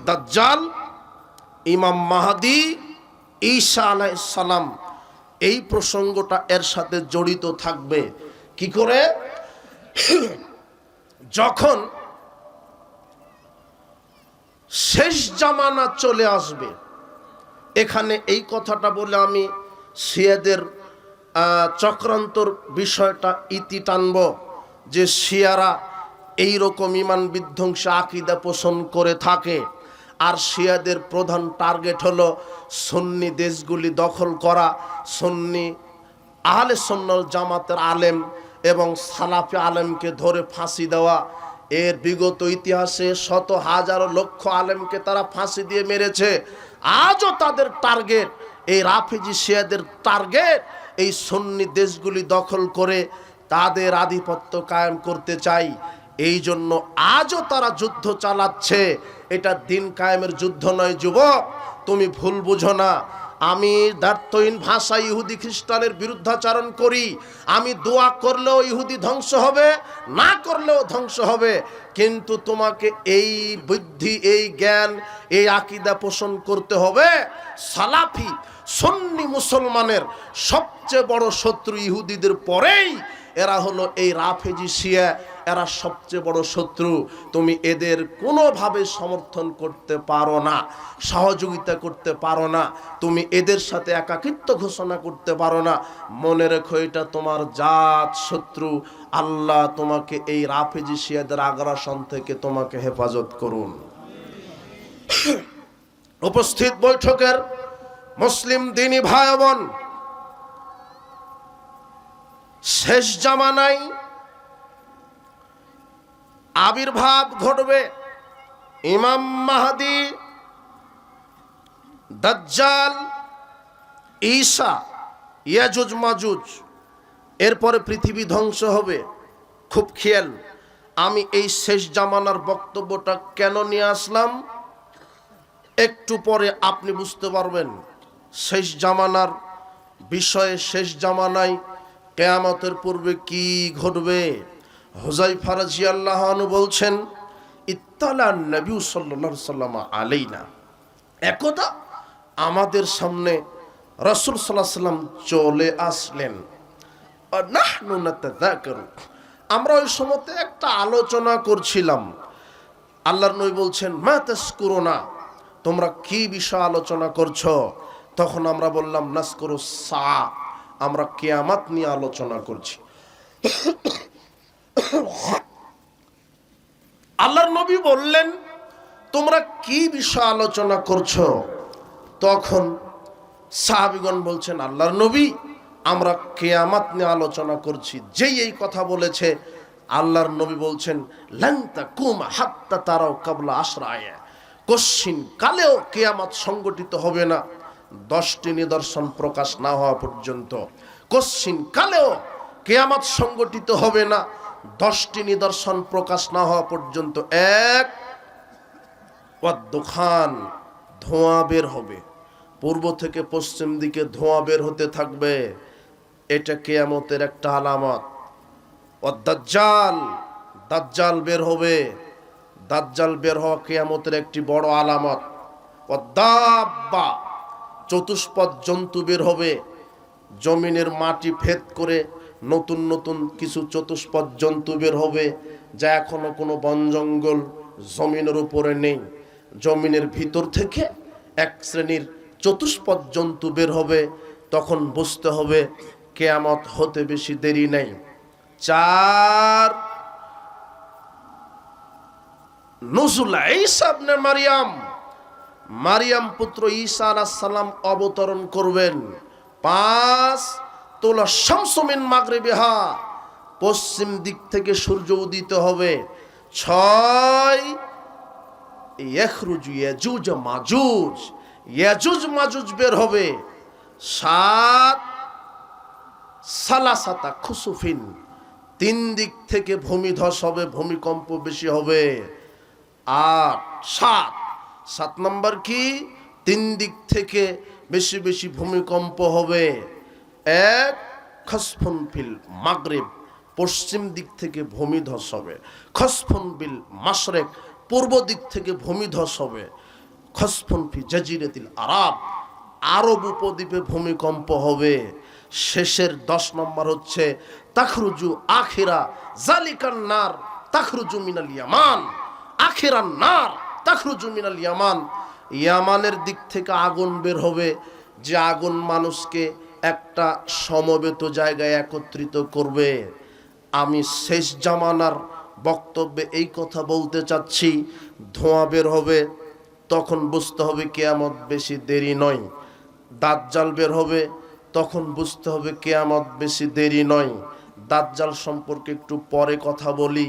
দাজ্জাল, ইমাম মাহদী, ঈসা আলাইহিস সালাম, এই প্রসঙ্গটা এর সাথে জড়িত থাকবে। কি করে? যখন শেষ জামানা চলে আসবে, এখানে এই কথাটা বলে আমি শিয়াদের চক্রান্তর বিষয়টা ইতি টানব, যে শিয়ারা এইরকম ইমান বিধ্বংসী আকীদা পোষণ করে থাকে। আর শিয়াদের প্রধান টার্গেট হলো সুন্নি দেশগুলি দখল করা, সুন্নি আহলে সুন্নাত জামাতের আলেম এবং সালাফি আলেমকে ধরে ফাঁসি দেওয়া। এর বিগত ইতিহাসে শত হাজার লক্ষ আলেমকে তারা ফাঁসি দিয়ে মেরেছে। আজও তাদের টার্গেট, এই রাফেজি শিয়াদের টার্গেট এই সুন্নি দেশগুলি দখল করে তাদের আধিপত্য কায়েম করতে চাই। এই জন্য আজও তারা যুদ্ধ চালাচ্ছে। এটা দিন কায়েমের যুদ্ধ নয় যুবক, তুমি ভুল বুঝো না। আমি দ্ব্যর্থহীন ভাষায় ইহুদি খ্রিস্টানের বিরুদ্ধাচরণ করি। আমি দোয়া করলেও ইহুদি ধ্বংস হবে, না করলেও ধ্বংস হবে। কিন্তু তোমাকে এই বুদ্ধি, এই জ্ঞান, এই আকীদা পোষণ করতে হবে। সালাফি সুন্নি মুসলমানের সবচেয়ে বড় শত্রু ইহুদিদের পরেই এরা হলো এই রাফেজি শিয়া, এরা সবচেয়ে বড় শত্রু। তুমি এদের কোনোভাবে সমর্থন করতে পারো না, সহযোগিতা করতে পারো না, তুমি এদের সাথে একাকিত্ব ঘোষণা করতে পারো না। মনে রেখো, এটা তোমার জাত শত্রু। আল্লাহ তোমাকে এই রাফেজি শিয়াদের আগ্রাসন থেকে তোমাকে হেফাজত করুন। উপস্থিত বৈঠকের মুসলিম দিনী ভাই বোন, শেষ জামানায় আবির্ভাব ঘটবে ইমাম মাহদী, দাজ্জাল, ঈসা, ইয়াজুজ মাজুজ, এরপরে পৃথিবী ধ্বংস হবে। খুব খেয়াল, আমি এই শেষ জামানার বক্তব্যটা কেন নিয়ে আসলাম একটু পরে আপনি বুঝতে পারবেন। শেষ জামানার বিষয়ে, শেষ জামানায় কিয়ামতের পূর্বে কি ঘটবে। হুযায়ফা রাদিয়াল্লাহু আনহু বলছেন, ইত্তালা নবী সাল্লাল্লাহু আলাইহি ওয়াসাল্লাম আলাইনা, একদা আমাদের সামনে রাসূল সাল্লাল্লাহু আলাইহি ওয়াসাল্লাম চলে আসলেন। নাহনু নাতাযাকারু, আমরা ওই সময়তে একটা আলোচনা করছিলাম। আল্লাহর নবী বলছেন, মা তাসকুরুনা, তোমরা কি বিষয় আলোচনা করছো? তখন আমরা বললাম, নাসকুরু সা, আমরা কিয়ামত নিয়ে আলোচনা করছি। আল্লাহর নবী বললেন, তোমরা কি বিষয় আলোচনা করছো? তখন সাহাবীগণ বলছেন, আল্লাহর নবী, আমরা কিয়ামত নিয়ে আলোচনা করছি। যেই এই কথা বলেছে, আল্লাহর নবী বলছেন, লান তাকুমা হাত্তা তারাও কাবলা আশরায়া, কশ্চিন কালেও কিয়ামত সংগঠিত হবে না 10টি নিদর্শন প্রকাশ না হওয়া পর্যন্ত। কশ্চিন কালেও কিয়ামত সংগঠিত হবে না 10টি নিদর্শন প্রকাশ না হওয়া পর্যন্ত। এক, ওয়াদ-দুখান, ধোঁয়া বের হবে, পূর্ব থেকে পশ্চিম দিকে ধোঁয়া বের হতে থাকবে, এটা কিয়ামতের একটা আলামত। ওয়াদ-দাজ্জাল, দাজ্জাল বের হবে, দাজ্জাল বের হওয়া কিয়ামতের একটি বড় আলামত। ওয়াদ-দাব্বা, চতুষ্পদ জন্তু বের হবে, জমিনের মাটি ভেদ করে নতুন নতুন কিছু চতুষ্পদ জন্তু বের হবে, যা এখনো কোনো বন জঙ্গল জমিনের উপরে নেই। জমিনের ভিতর থেকে এক শ্রেণীর চতুষ্পদ জন্তু বের হবে, তখন বুঝতে হবে কিয়ামত হতে বেশি দেরি নেই। 4, নুজুল ঈসা ইবনে মারইয়াম, মারইয়াম পুত্র ঈসা আলাইহিস সালাম অবতরণ করবেন। 5, তুলা শামসু মিন মাগরিবিহা, পশ্চিম দিক থেকে সূর্য উদিত হবে। 6, ইয়াখরুজু ইয়াজুজ মাজুজ, ইয়াজুজ মাজুজ বের হবে। 7, সালাসাতা খুসুফিন, 3 দিক থেকে ভূমিধস হবে, ভূমিকম্প বেশি হবে। 8, 7 নম্বর কি, 3 দিক থেকে বেশি বেশি ভূমিকম্প হবে। 1, খসফুন ফিল মাগরিব, পশ্চিম দিক থেকে ভূমিধস হবে। খসফুন বিল মাশরিক, পূর্ব দিক থেকে ভূমিধস হবে। খসফুন ফি জাজিরাতিল আরব, আরব উপদ্বীপে ভূমিকম্প হবে। শেষের 10 নম্বর হচ্ছে তাখরুজু আখিরা জালিকান নার তাখরুজু মিনাল ইয়ামান, আখিরান নার তাখরুজু মিনাল ইয়ামান, ইয়ামানের দিক থেকে আগুন বের হবে, যে আগুন মানুষকে একটা সমবেত জায়গায় একত্রিত করবে। আমি শেষ জামানার বক্তব্যে এই কথা বলতে চাচ্ছি, ধোঁয়া বের হবে, তখন বুঝতে হবে কিয়ামত বেশি দেরি নয়। দাজ্জাল বের হবে, তখন বুঝতে হবে কিয়ামত বেশি দেরি নয়। দাজ্জাল সম্পর্কে একটু পরে কথা বলি,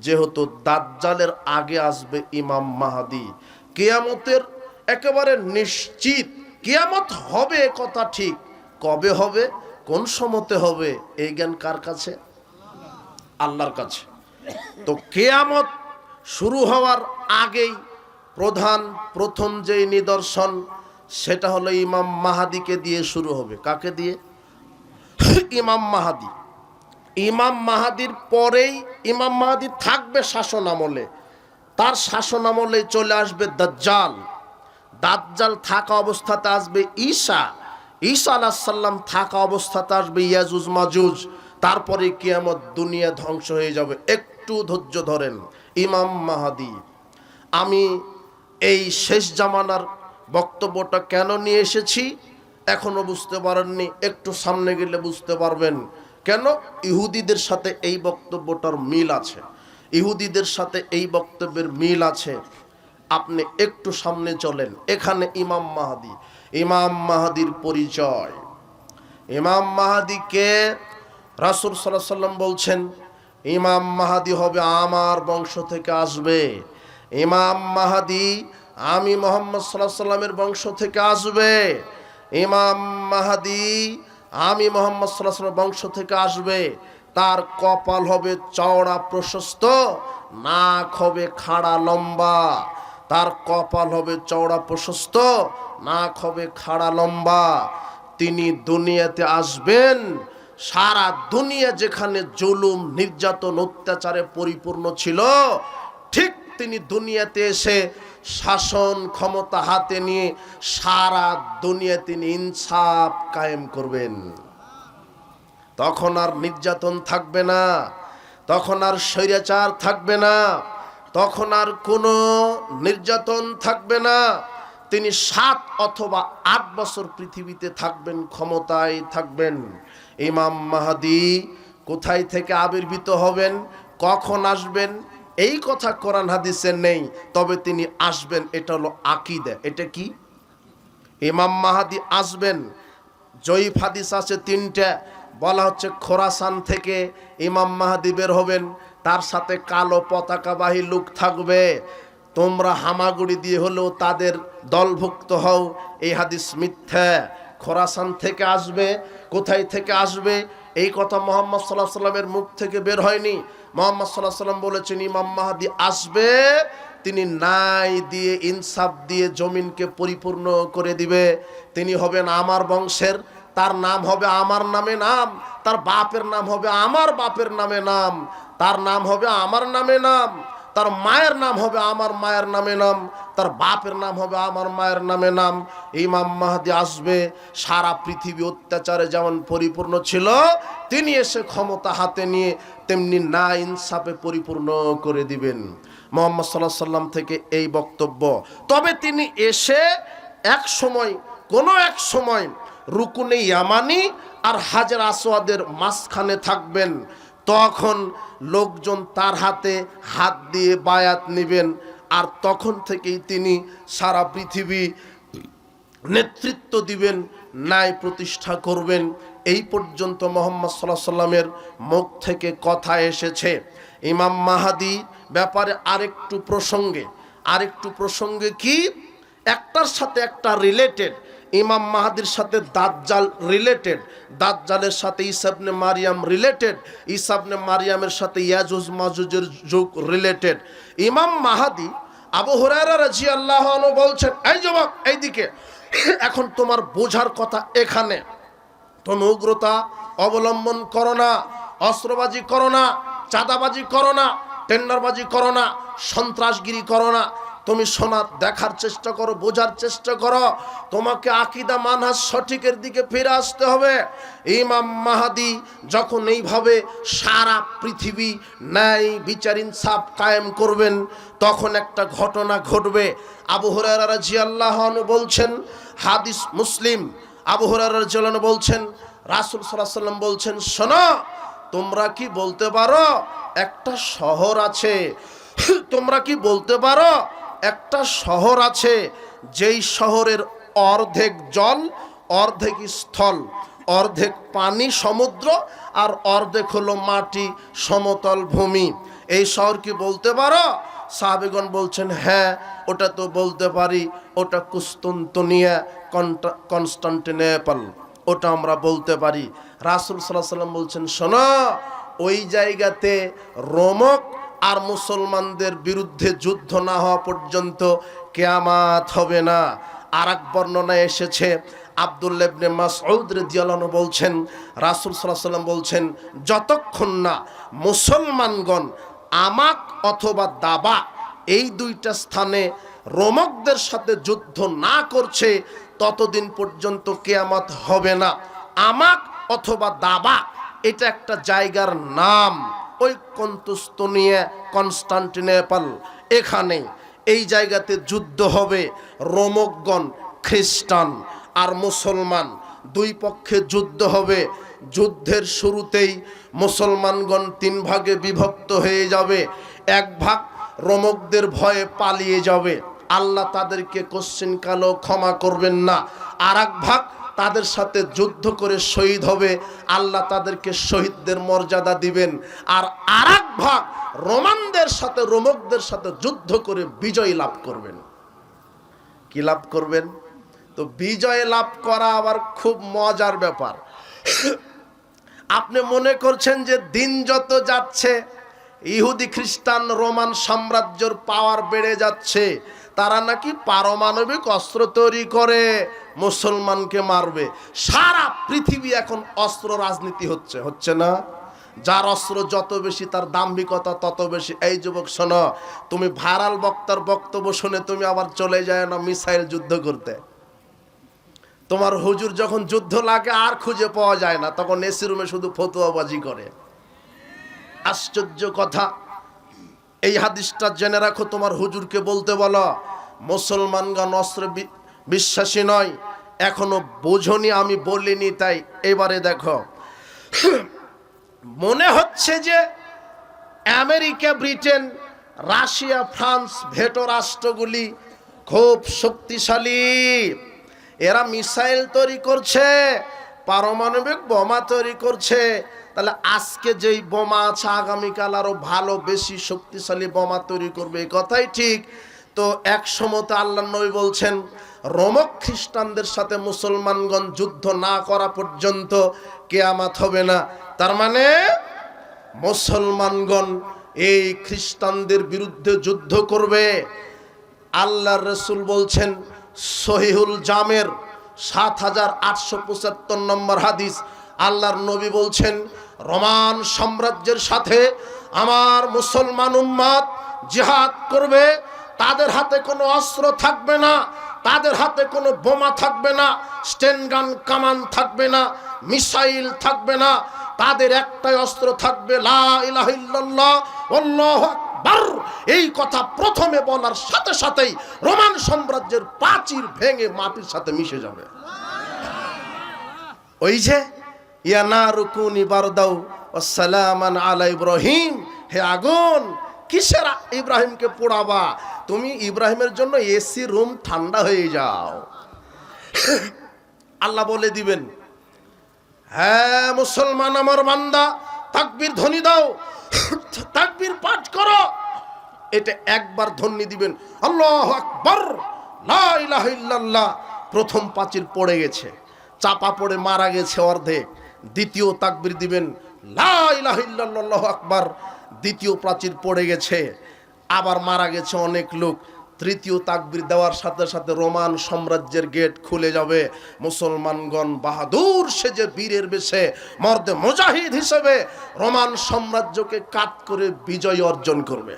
যেহেতু দাজ্জালের আগে আসবে ইমাম মাহাদি। কিয়ামতের একেবারে নিশ্চিত কিয়ামত হবে, কথা ঠিক, কবে হবে, কোন সময়তে হবে, এই জ্ঞান কার কাছে? আল্লাহর কাছে। তো কিয়ামত শুরু হওয়ার আগেই প্রথম যে নিদর্শন, সেটা হলো ইমাম মাহাদিকে দিয়ে শুরু হবে। কাকে দিয়ে? ইমাম মাহাদি। ইমাম মাহাদির পরেই, ইমাম মাহাদি থাকবে শাসন আমলে, তার শাসন আমলে চলে আসবে দাজ্জাল। দাজ্জাল থাকা অবস্থাতে আসবে ঈসা, ঈসা আলাইহিস সালাম থাকা অবস্থাতে আসবে ইয়াজুজ মাজুজ। তারপরে কিয়ামত, দুনিয়া ধ্বংস হয়ে যাবে। একটু ধৈর্য ধরেন। ইমাম মাহাদি, আমি এই শেষ জামানার বক্তব্যটা কেন নিয়ে এসেছি এখনো বুঝতে পারেননি, একটু সামনে গেলে বুঝতে পারবেন। কেন? ইহুদিদের সাথে এই বক্তব্যটার মিল আছে, ইহুদিদের সাথে এই বক্তব্যের মিল আছে। আপনি একটু সামনে চলেন, এখানে ইমাম মাহাদি, ইমাম মাহাদির পরিচয়। ইমাম মাহাদিকে রাসূল সাল্লাল্লাহু আলাইহি সাল্লাম বলছেন, ইমাম মাহাদি হবে আমার বংশ থেকে আসবে। ইমাম মাহাদি আমি মুহাম্মদ সাল্লাল্লাহু আলাইহি সাল্লামের বংশ থেকে আসবে। ইমাম মাহাদি আমি মুহাম্মদ সাল্লাল্লাহু আলাইহি ওয়াসাল্লাম বংশ থেকে আসবে, তার কপাল হবে চওড়া প্রশস্ত, নাক হবে খাড়া লম্বা। তার কপাল হবে চওড়া প্রশস্ত, নাক হবে খাড়া লম্বা। তিনি দুনিয়াতে আসবেন, সারা দুনিয়া যেখানে জুলুম নির্যাতন অত্যাচারে পরিপূর্ণ ছিল, ঠিক তিনি দুনিয়াতে এসে শাসন ক্ষমতা হাতে নিয়ে সারা দুনিয়া তিনি ইনসাফ কায়েম করবেন। তখন আর নির্যাতন থাকবে না, তখন আর স্বৈরাচার থাকবে না, তখন আর কোনো নির্যাতন থাকবে না। তিনি 7 অথবা 8 বছর পৃথিবীতে থাকবেন, ক্ষমতায় থাকবেন। ইমাম মাহদী কোথায় থেকে আবির্ভূত হবেন, কখন আসবেন, এই কথা কোরআন হাদিসে নেই, তবে তিনি আসবেন, এটা হলো আকীদা। এটা কি? ইমাম মাহদী আসবেন। জয়ীফ হাদিস আছে 3টা, বলা হচ্ছে খোরাসান থেকে ইমাম মাহদী বের হবেন, তার সাথে কালো পতাকাবাহী লোক থাকবে। তোমরা হামাগুড়ি দিয়ে হলেও তাদের দলভুক্ত হও, এই হাদিস মিথ্যা। খোরাসান থেকে আসবে। কোথায় থেকে আসবে এই কথা মুহাম্মদ সাল্লাল্লাহু আলাইহি ওয়াসাল্লামের মুখ থেকে বের হয়নি। মুহাম্মদ সাল্লাল্লাহু আলাইহি ওয়াসাল্লাম বলেছেন ইমাম মাহদী আসবে, তিনি ন্যায় দিয়ে ইনসাফ দিয়ে জমিনকে পরিপূর্ণ করে দিবে। তিনি হবেন আমার বংশের, তার নাম হবে আমার নামে নাম, তার বাপের নাম হবে আমার বাপের নামে নাম, তার নাম হবে আমার নামে নাম, তার মায়ের নাম হবে আমার মায়ের নামে নাম, তার বাপের নাম হবে আমার মায়ের নামে নাম। ইমাম মাহদী আসবে, সারা পৃথিবী অত্যাচারে যেমন পরিপূর্ণ ছিল, তিনি এসে ক্ষমতা হাতে নিয়ে তেমনি না ইনসাফে পরিপূর্ণ করে দিবেন। মুহাম্মদ সাল্লাল্লাহু আলাইহি ওয়াসাল্লাম থেকে এই বক্তব্য। তবে তিনি এসে কোনো এক সময় রুকুনে ইয়ামানি আর হাজর আসওয়াদের মাঝখানে থাকবেন। তখন লোকজন তার হাতে হাত দিয়ে বায়াত নেবেন, আর তখন থেকেই তিনি সারা পৃথিবী নেতৃত্ব দিবেন, ন্যায় প্রতিষ্ঠা করবেন। এই পর্যন্ত মুহাম্মদ সাল্লাল্লাহু আলাইহি ওয়াসাল্লামের মুখ থেকে কথা এসেছে। ইমাম মাহদী ব্যাপারে আরেকটু প্রসঙ্গে কি, একটার সাথে একটা রিলেটেড। ইমাম মাহদীর সাথে দাজ্জাল রিলেটেড, দাজ্জালের সাথে ঈসা ইবনে মারইয়াম রিলেটেড, ঈসা ইবনে মারইয়ামের সাথে ইয়াজুজ মাজুজের যুগ রিলেটেড। ইমাম মাহদী আবু হুরায়রা রাদিয়াল্লাহু আনহু বলছেন, এই যুবক এইদিকে, এখন তোমার বোঝার কথা এখানে, তুমি উগ্রতা অবলম্বন করো না, অস্ত্রবাজি করো না, চাঁদাবাজি করো না, টেন্ডারবাজি করো না, সন্ত্রাসগিরি করো না। তুমি শোনা, দেখার চেষ্টা করো, বোঝার চেষ্টা করো। তোমাকে আকীদা মানহাজ সঠিকের দিকে ফিরে আসতে হবে। ইমাম মাহদী যখন এইভাবে সারা পৃথিবী ন্যায় বিচার ইনসাফ কায়েম করবেন, তখন একটা ঘটনা ঘটবে। আবু হুরায়রা রাদিয়াল্লাহু আনহু বলছেন, হাদিস মুসলিম, আবু হুরায়রা রাদিয়াল্লাহু আনহু বলছেন, রাসূল সাল্লাল্লাহু আলাইহি ওয়াসাল্লাম বলছেন, শোনো, তোমরা কি বলতে পারো একটা শহর আছে? তোমরা কি বলতে পারো একটা শহর আছে যেই শহরের অর্ধেক জল, অর্ধেক স্থল, অর্ধেক পানি সমুদ্র, আর অর্ধেক হলো মাটি সমতল ভূমি? এই শহর কি বলতে পারো? সাহাবীগণ বলছেন, হ্যাঁ, ওটা তো বলতে পারি, ওটা কুস্তুনতুনিয়া, কনস্টান্টিনোপল, ওটা আমরা বলতে পারি। রাসূল সাল্লাল্লাহু আলাইহি ওয়াসাল্লাম বলছেন, শোনো, ওই জায়গাতে রোমক আর মুসলমানদের বিরুদ্ধে যুদ্ধ না হওয়া পর্যন্ত কিয়ামত হবে না। আর এক বর্ণনায় এসেছে, আব্দুল্লাহ ইবনে মাসউদ রাদিয়াল্লাহু আনহু বলছেন, রাসূল সাল্লাল্লাহু আলাইহি ওয়াসাল্লাম বলছেন, যতক্ষণ না মুসলমানগণ আমাক অথবা দাবা এই দুইটা স্থানে রোমকদের সাথে যুদ্ধ না করছে, ততদিন পর্যন্ত কিয়ামত হবে না। আমাক অথবা দাবা এটা একটা জায়গার নাম, ওই কুস্তুনতুনিয়া, কনস্টান্টিনোপল, এখানে এই জায়গাতে যুদ্ধ হবে। রোমকগণ খ্রিস্টান আর মুসলমান দুই পক্ষে যুদ্ধ হবে। যুদ্ধের শুরুতেই মুসলমানগণ 3 ভাগে বিভক্ত হয়ে যাবে। এক ভাগ রোমকদের ভয়ে পালিয়ে যাবে, আল্লাহ তাদেরকে কোশ্চিনকালও ক্ষমা করবেন না। আর এক ভাগ তাদের সাথে যুদ্ধ করে শহীদ হবে, আল্লাহ তাদেরকে শহীদদের মর্যাদা দিবেন। আর আরেক ভাগ রোমকদের সাথে যুদ্ধ করে বিজয় লাভ করবেন। কি লাভ করবেন? তো বিজয় লাভ করা আবার খুব মজার ব্যাপার। আপনি মনে করছেন যে দিন যত যাচ্ছে ইহুদি খ্রিস্টান রোমান সাম্রাজ্যের পাওয়ার বেড়ে যাচ্ছে, তারা নাকি পারমাণবিক অস্ত্র তৈরি করে মুসলমানকে মারবে। সারা পৃথিবী এখন অস্ত্র রাজনীতি হচ্ছে না? যার অস্ত্র যত বেশি তার দাম্ভিকতা তত বেশি। এই যুবক শোনো, তুমি ভাইরাল বক্তার বক্তব্য শুনে তুমি আবার চলে যায় না মিসাইল যুদ্ধ করতে। তোমার হুজুর যখন যুদ্ধ লাগে আর খুঁজে পাওয়া যায় না, তখন এসি রুমে শুধু ফতুয়াবাজি করে। আশ্চর্য কথা। এই হাদিসটা জেনে রাখো, তোমার হুজুরকে বলতে বলো মুসলমানগণ অস্ত্রে বিশ্বাসী নয়। এখনো বোঝনি, আমি বলিনি, তাই এবারে দেখো। মনে হচ্ছে যে America, Britain, Russia, France, veto রাষ্ট্রগুলি খুব শক্তিশালী। এরা মিসাইল তৈরি করছে, পারমাণবিক বোমা তৈরি করছে। তাহলে আজকে যেই বোমা আছে আগামীকাল আরো ভালো বেশি শক্তিশালী বোমা তৈরি করবে, এই কথাই ঠিক। তো এক সময়তে আল্লাহর নবী বলছেন রোমক খ্রিস্টানদের সাথে মুসলমানগণ যুদ্ধ না করা পর্যন্ত কিয়ামত হবে না। তার মানে মুসলমানগণ এই খ্রিস্টানদের বিরুদ্ধে যুদ্ধ করবে। আল্লাহর রাসূল বলছেন সহিহুল জামের ৭৮৭৫ নম্বর হাদিস, আল্লাহর নবী বলছেন রোমান সাম্রাজ্যের সাথে আমার মুসলমান উম্মত জিহাদ করবে। তাদের হাতে কোনো অস্ত্র থাকবে না, তাদের হাতে কোনো বোমা থাকবে না, স্টেনগান কামান থাকবে না, মিসাইল থাকবে না। তাদের একটাই অস্ত্র থাকবে, লা ইলাহা ইল্লাল্লাহ আল্লাহু আকবার। এই কথা প্রথমে বলার সাথে সাথেই রোমান সাম্রাজ্যের প্রাচীর ভেঙে মাটির সাথে মিশে যাবে। ওই যে ইয়া নারুকুনি বারদাউ ওয়া সালামান আলা ইব্রাহিম, হে আগুন কিসের ইব্রাহিমকে পোড়াবা, তুমি ইব্রাহিমের জন্য এসি রুম ঠান্ডা হয়ে যাও। আল্লাহ বলে দিবেন, হ্যাঁ মুসলমান আমার বান্দা, তাকবীর ধ্বনি দাও, তাকবীর পাঠ করো। এটা একবার ধ্বনি দিবেন, আল্লাহু আকবার, লা ইলাহা ইল্লাল্লাহ। প্রথম প্রাচীর পড়ে গেছে, চাপা পড়ে মারা গেছে অর্ধেক। দ্বিতীয় তাকবীর দিবেন, লা ইলাহা ইল্লাল্লাহ আল্লাহু আকবার। দ্বিতীয় প্রাচীর পড়ে গেছে, আবার মারা গেছে অনেক লোক। তৃতীয় তাকবীর দেওয়ার সাথে সাথে রোমান সাম্রাজ্যের গেট খুলে যাবে। মুসলমানগণ বাহাদুর সেজে বীরের বেশে মর্দে মুজাহিদ হিসেবে রোমান সাম্রাজ্যকে কাট করে বিজয় অর্জন করবে।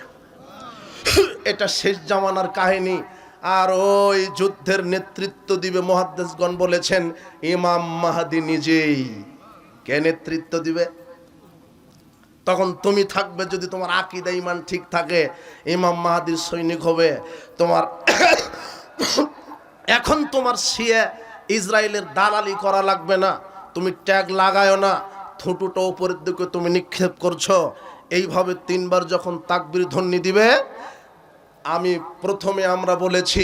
এটা শেষ জামানার কাহিনী। আর ওই যুদ্ধের নেতৃত্ব দিবে, মুহাদ্দিসগণ বলেছেন, ইমাম মাহদী নিজেই। কে নেতৃত্ব দিবে? তখন তুমি থাকবে, যদি তোমার আকীদা ঈমান ঠিক থাকে, ইমাম মাহদীর সৈনিক হবে। তোমার এখন তোমার শিয়া ইসরায়েলের দালালি করা লাগবে না, তুমি ট্যাগ লাগায়ও না, থুটুটা উপরের দিকে তুমি নিক্ষেপ করছো। এইভাবে তিনবার যখন তাকবীর ধ্বনি দিবে, আমি প্রথমে আমরা বলেছি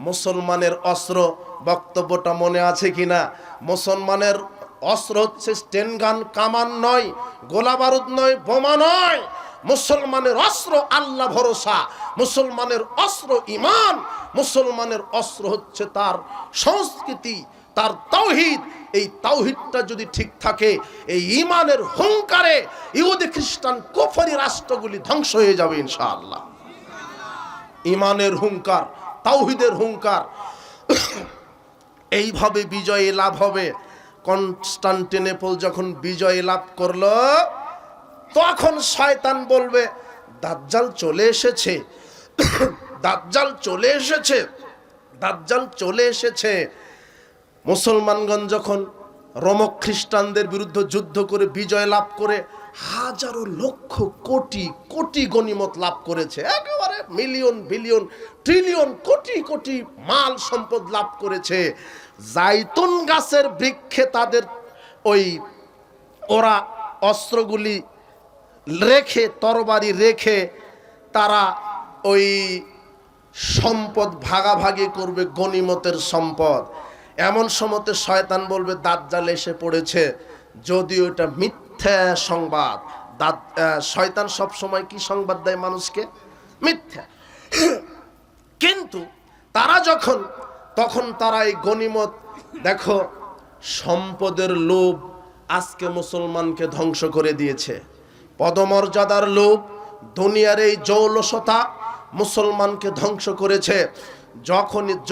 মুসলমানের অস্ত্র, বক্তব্যটা মনে আছে কিনা? মুসলমানের অস্ত্র হচ্ছে স্টেনগান কামান নয়, গোলা বারুদ নয়, বোমা নয়। মুসলমানের অস্ত্র আল্লাহ ভরসা, মুসলমানের অস্ত্র ঈমান, মুসলমানের অস্ত্র হচ্ছে তার সংস্কৃতি, তার তাওহীদ। এই তাওহীদটা যদি ঠিক থাকে, এই ঈমানের হুঙ্কারে ইহুদি খ্রিস্টান কুফরি রাষ্ট্রগুলি ধ্বংস হয়ে যাবে ইনশাআল্লাহ। ঈমানের হুঙ্কার, তাওহীদের হুঙ্কার, এইভাবে বিজয় লাভ হবে। কনস্টান্টিনোপল যখন বিজয় লাভ করলো, তখন শয়তান বলবে দাজ্জাল চলে এসেছে, দাজ্জাল চলে এসেছে, দাজ্জাল চলে এসেছে। মুসলমানগণ যখন রোমক খ্রিস্টানদের বিরুদ্ধে যুদ্ধ করে বিজয় লাভ করে হাজারো লক্ষ কোটি কোটি গনিমত লাভ করেছে, একেবারে million billion trillion crore crore মাল সম্পদ লাভ করেছে। জাইতুন গাছের বৃক্ষে তাদের ওই ওরা অস্ত্রগুলি রেখে, তরবারি রেখে তারা ওই সম্পদ ভাগাভাগি করবে, গনিমতের সম্পদ। এমন সময়তে শয়তান বলবে দাজ্জাল এসে পড়েছে, যদিও এটা মিথ্যা সংবাদ। শয়তান সব সময় কি সংবাদ দেয় মানুষকে? মিথ্যা। কিন্তু তারা তখন তারা এই গনিমত, দেখো সম্পদের লোভ আজকে মুসলমানকে ধ্বংস করে দিয়েছে। পদমর্যাদার লোভ, দুনিয়ার এই জৌলসতা মুসলমানকে ধ্বংস করেছে।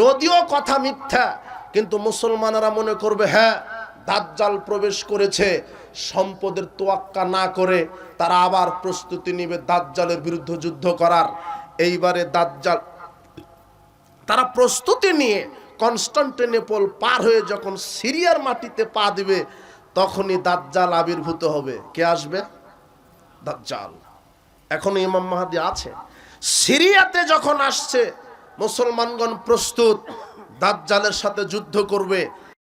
যদিও কথা মিথ্যা, কিন্তু মুসলমানেরা মনে করবে হ্যাঁ দাজ্জাল প্রবেশ করেছে। সম্পদের তোয়াক্কা না করে তারা আবার প্রস্তুতি নেবে দাজ্জালের বিরুদ্ধে যুদ্ধ করার। এইবারে দাজ্জাল তারা প্রস্তুতি নিয়ে কনস্টান্টিনোপল পার হয়ে যখন সিরিয়ার মাটিতে পা দিবে, তখনই দাজ্জাল আবির্ভূত হবে। কে আসবে? দাজ্জাল। এখন ইমাম মাহদী আছে সিরিয়াতে। যখন আসছে মুসলমানগণ প্রস্তুত দাজ্জালের সাথে যুদ্ধ করবে।